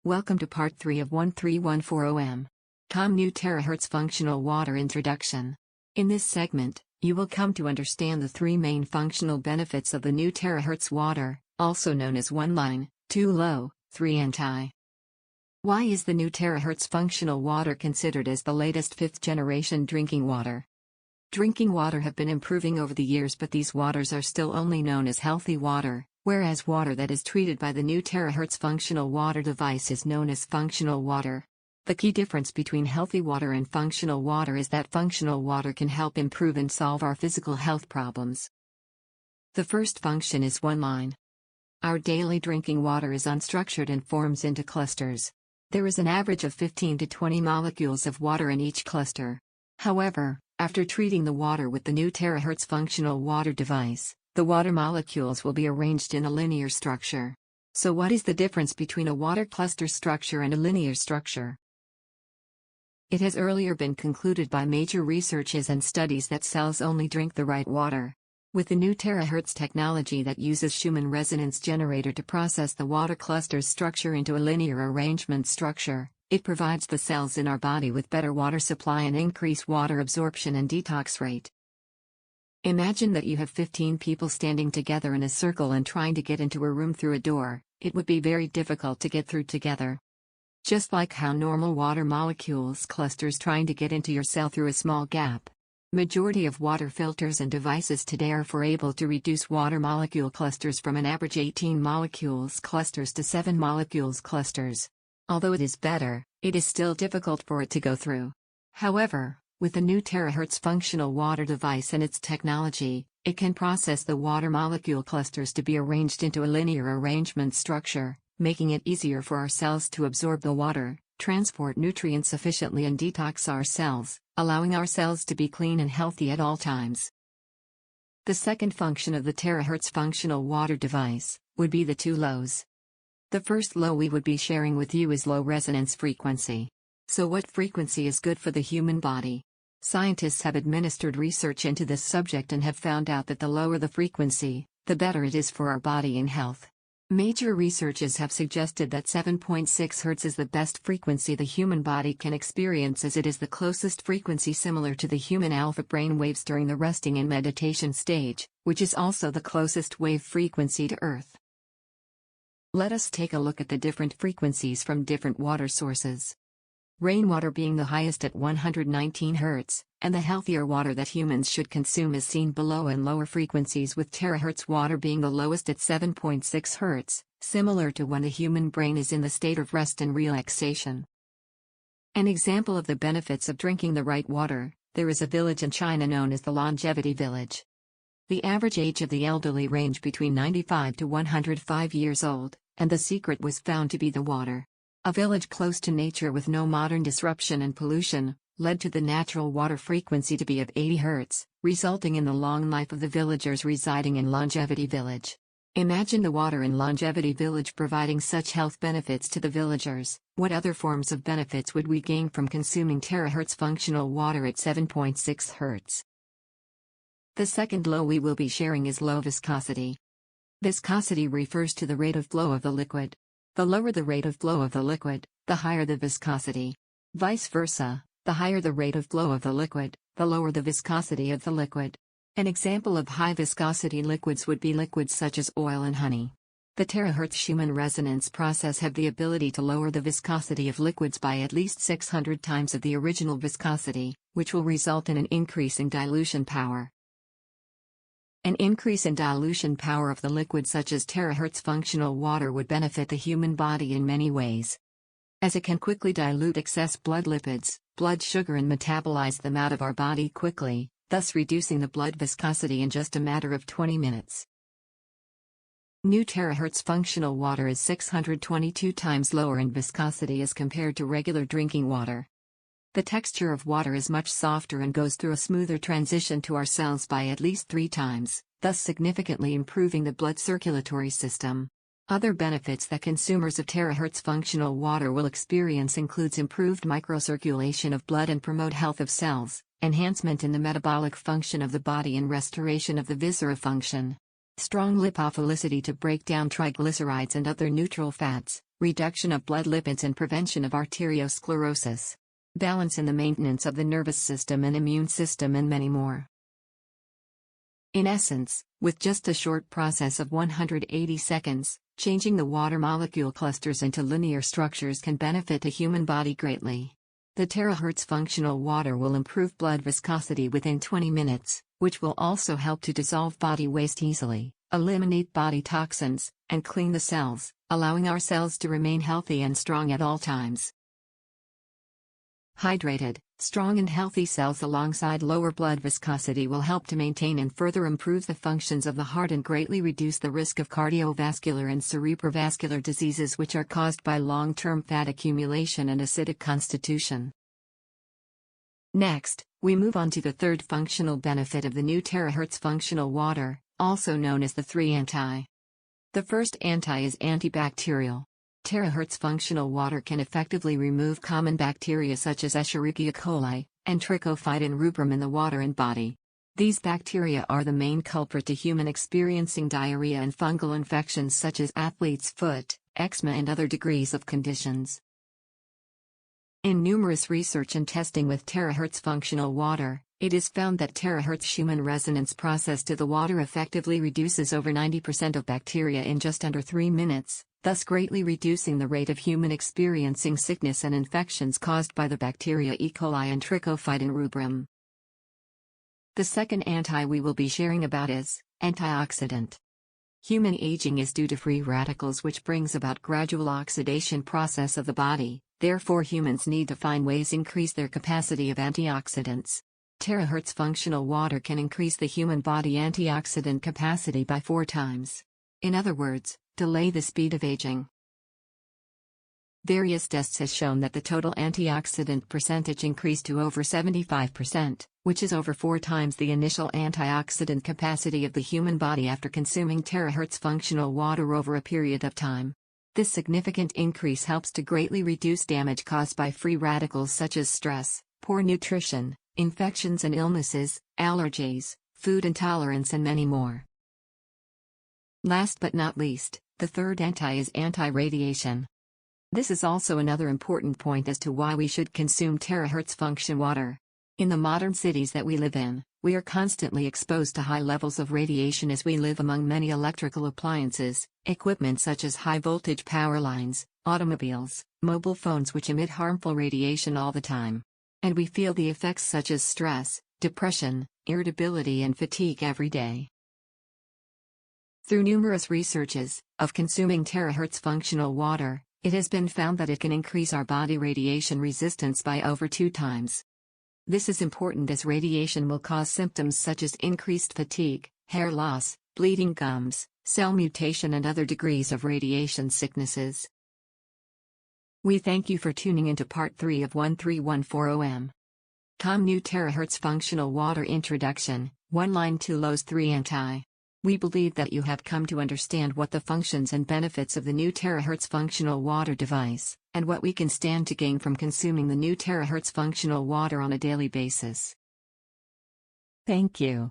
Welcome to Part 3 of 13140M. New Terahertz Functional Water Introduction. In this segment, you will come to understand the three main functional benefits of the new Terahertz water, also known as 1 line, 2 low, 3 anti. Why is the new Terahertz functional water considered as the latest 5th generation drinking water? Drinking water have been improving over the years, but these waters are still only known as healthy water, whereas water that is treated by the new Terahertz functional water device is known as functional water. The key difference between healthy water and functional water is that functional water can help improve and solve our physical health problems. The first function is 1 line. Our daily drinking water is unstructured and forms into clusters. There is an average of 15 to 20 molecules of water in each cluster. However, after treating the water with the new Terahertz functional water device, the water molecules will be arranged in a linear structure. So what is the difference between a water cluster structure and a linear structure? It has earlier been concluded by major researches and studies that cells only drink the right water. With the new Terahertz technology that uses Schumann resonance generator to process the water cluster's structure into a linear arrangement structure, it provides the cells in our body with better water supply and increased water absorption and detox rate. Imagine that you have 15 people standing together in a circle and trying to get into a room through a door. It would be very difficult to get through together. Just like how normal water molecules clusters trying to get into your cell through a small gap. Majority of water filters and devices today are able to reduce water molecule clusters from an average 18 molecules clusters to 7 molecules clusters. Although it is better, it is still difficult for it to go through. However, with the new Terahertz functional water device and its technology, it can process the water molecule clusters to be arranged into a linear arrangement structure, making it easier for our cells to absorb the water, transport nutrients efficiently and detox our cells, allowing our cells to be clean and healthy at all times. The second function of the Terahertz functional water device would be the 2 lows. The first low we would be sharing with you is low resonance frequency. So what frequency is good for the human body? Scientists have administered research into this subject and have found out that the lower the frequency, the better it is for our body and health. Major researches have suggested that 7.6 Hz is the best frequency the human body can experience, as it is the closest frequency similar to the human alpha brain waves during the resting and meditation stage, which is also the closest wave frequency to Earth. Let us take a look at the different frequencies from different water sources. Rainwater being the highest at 119 Hz, and the healthier water that humans should consume is seen below, and lower frequencies with Terahertz water being the lowest at 7.6 Hz, similar to when the human brain is in the state of rest and relaxation. An example of the benefits of drinking the right water, there is a village in China known as the Longevity Village. The average age of the elderly range between 95 to 105 years old, and the secret was found to be the water. A village close to nature with no modern disruption and pollution, led to the natural water frequency to be of 80 Hz, resulting in the long life of the villagers residing in Longevity Village. Imagine the water in Longevity Village providing such health benefits to the villagers. What other forms of benefits would we gain from consuming Terahertz functional water at 7.6 Hz? The second low we will be sharing is low viscosity. Viscosity refers to the rate of flow of the liquid. The lower the rate of flow of the liquid, the higher the viscosity. Vice versa, the higher the rate of flow of the liquid, the lower the viscosity of the liquid. An example of high viscosity liquids would be liquids such as oil and honey. The Terahertz Schumann resonance process have the ability to lower the viscosity of liquids by at least 600 times of the original viscosity, which will result in an increase in dilution power. An increase in dilution power of the liquid such as Terahertz functional water would benefit the human body in many ways. As it can quickly dilute excess blood lipids, blood sugar, and metabolize them out of our body quickly, thus reducing the blood viscosity in just a matter of 20 minutes. New Terahertz functional water is 622 times lower in viscosity as compared to regular drinking water. The texture of water is much softer and goes through a smoother transition to our cells by at least 3 times, thus significantly improving the blood circulatory system. Other benefits that consumers of Terahertz functional water will experience includes improved microcirculation of blood and promote health of cells, enhancement in the metabolic function of the body and restoration of the viscera function. Strong lipophilicity to break down triglycerides and other neutral fats, reduction of blood lipids and prevention of arteriosclerosis, balance in the maintenance of the nervous system and immune system, and many more. In essence, with just a short process of 180 seconds, changing the water molecule clusters into linear structures can benefit the human body greatly. The Terahertz functional water will improve blood viscosity within 20 minutes, which will also help to dissolve body waste easily, eliminate body toxins, and clean the cells, allowing our cells to remain healthy and strong at all times. Hydrated, strong and healthy cells alongside lower blood viscosity will help to maintain and further improve the functions of the heart and greatly reduce the risk of cardiovascular and cerebrovascular diseases which are caused by long-term fat accumulation and acidic constitution. Next, we move on to the third functional benefit of the new Terahertz functional water, also known as the 3 anti. The first anti is antibacterial. Terahertz functional water can effectively remove common bacteria such as Escherichia coli and Trichophyton rubrum in the water and body. These bacteria are the main culprit to human experiencing diarrhea and fungal infections such as athlete's foot, eczema, and other degrees of conditions. In numerous research and testing with Terahertz functional water, it is found that Terahertz Schumann resonance process to the water effectively reduces over 90% of bacteria in just under 3 minutes, thus greatly reducing the rate of human experiencing sickness and infections caused by the bacteria E. coli and Trichophyton rubrum. The second anti we will be sharing about is antioxidant. Human aging is due to free radicals, which brings about gradual oxidation process of the body. Therefore, humans need to find ways increase their capacity of antioxidants. Terahertz functional water can increase the human body antioxidant capacity by 4 times. In other words, delay the speed of aging. Various tests has shown that the total antioxidant percentage increased to over 75%, which is over 4 times the initial antioxidant capacity of the human body after consuming Terahertz functional water over a period of time. This significant increase helps to greatly reduce damage caused by free radicals such as stress, poor nutrition, infections and illnesses, allergies, food intolerance, and many more. Last but not least, the third anti is anti-radiation. This is also another important point as to why we should consume Terahertz function water. In the modern cities that we live in, we are constantly exposed to high levels of radiation as we live among many electrical appliances, equipment such as high-voltage power lines, automobiles, mobile phones which emit harmful radiation all the time. And we feel the effects such as stress, depression, irritability, and fatigue every day. Through numerous researches of consuming Terahertz functional water, it has been found that it can increase our body radiation resistance by over 2 times. This is important as radiation will cause symptoms such as increased fatigue, hair loss, bleeding gums, cell mutation, and other degrees of radiation sicknesses. We thank you for tuning into part 3 of 13140M. New Terahertz functional water introduction, 1 line 2 lows 3 anti. We believe that you have come to understand what the functions and benefits of the new Terahertz functional water device, and what we can stand to gain from consuming the new Terahertz functional water on a daily basis. Thank you.